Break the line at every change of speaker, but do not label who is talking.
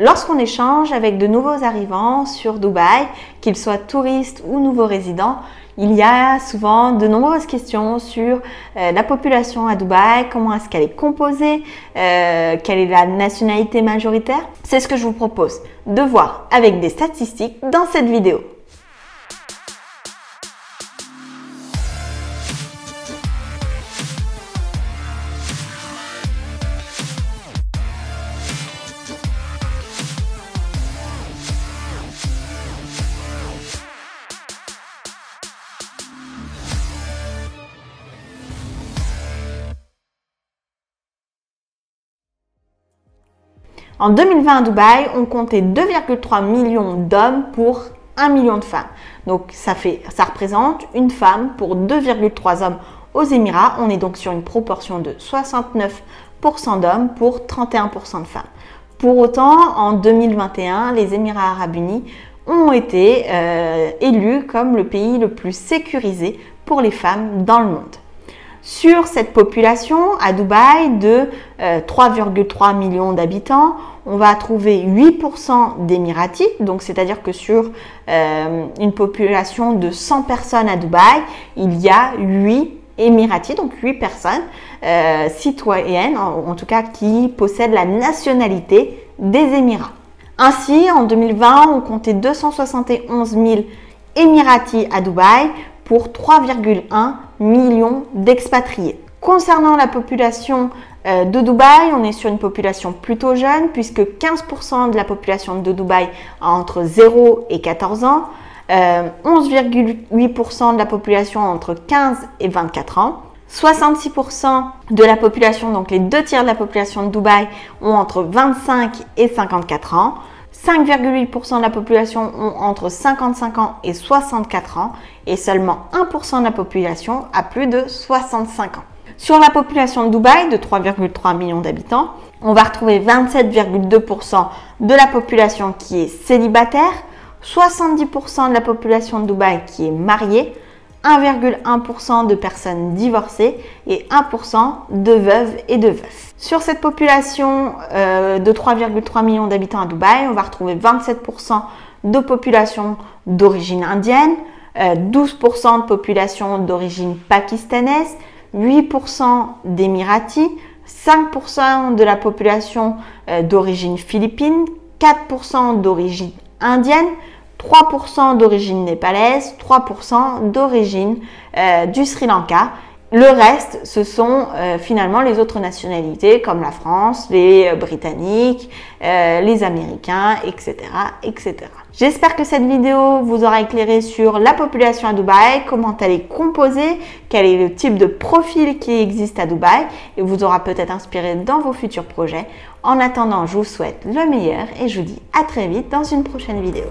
Lorsqu'on échange avec de nouveaux arrivants sur Dubaï, qu'ils soient touristes ou nouveaux résidents, il y a souvent de nombreuses questions sur la population à Dubaï, comment est-ce qu'elle est composée, quelle est la nationalité majoritaire. C'est ce que je vous propose de voir avec des statistiques dans cette vidéo. En 2020 à Dubaï, on comptait 2,3 millions d'hommes pour 1 million de femmes. Donc ça représente une femme pour 2,3 hommes aux Émirats. On est donc sur une proportion de 69% d'hommes pour 31% de femmes. Pour autant, en 2021, les Émirats arabes unis ont été élus comme le pays le plus sécurisé pour les femmes dans le monde. Sur cette population à Dubaï de 3,3 millions d'habitants, on va trouver 8% d'Émiratis, donc c'est-à-dire que sur une population de 100 personnes à Dubaï, il y a 8 Émiratis, donc 8 personnes citoyennes, en tout cas qui possèdent la nationalité des Émirats. Ainsi, en 2020, on comptait 271 000 Émiratis à Dubaï pour 3,1 millions d'expatriés. Concernant la population de Dubaï, on est sur une population plutôt jeune puisque 15% de la population de Dubaï a entre 0 et 14 ans, 11,8% de la population entre 15 et 24 ans, 66% de la population, donc les 2 tiers de la population de Dubaï, ont entre 25 et 54 ans, 5,8% de la population ont entre 55 ans et 64 ans et seulement 1% de la population a plus de 65 ans. Sur la population de Dubaï de 3,3 millions d'habitants, on va retrouver 27,2% de la population qui est célibataire, 70% de la population de Dubaï qui est mariée, 1,1% de personnes divorcées et 1% de veuves et de veufs. Sur cette population de 3,3 millions d'habitants à Dubaï, on va retrouver 27% de population d'origine indienne, 12% de population d'origine pakistanaise, 8% d'Émiratis, 5% de la population d'origine philippine, 4% d'origine indienne, 3% d'origine népalaise, 3% d'origine du Sri Lanka. Le reste, ce sont finalement les autres nationalités comme la France, les Britanniques, les Américains, etc., etc. J'espère que cette vidéo vous aura éclairé sur la population à Dubaï, comment elle est composée, quel est le type de profil qui existe à Dubaï et vous aura peut-être inspiré dans vos futurs projets. En attendant, je vous souhaite le meilleur et je vous dis à très vite dans une prochaine vidéo.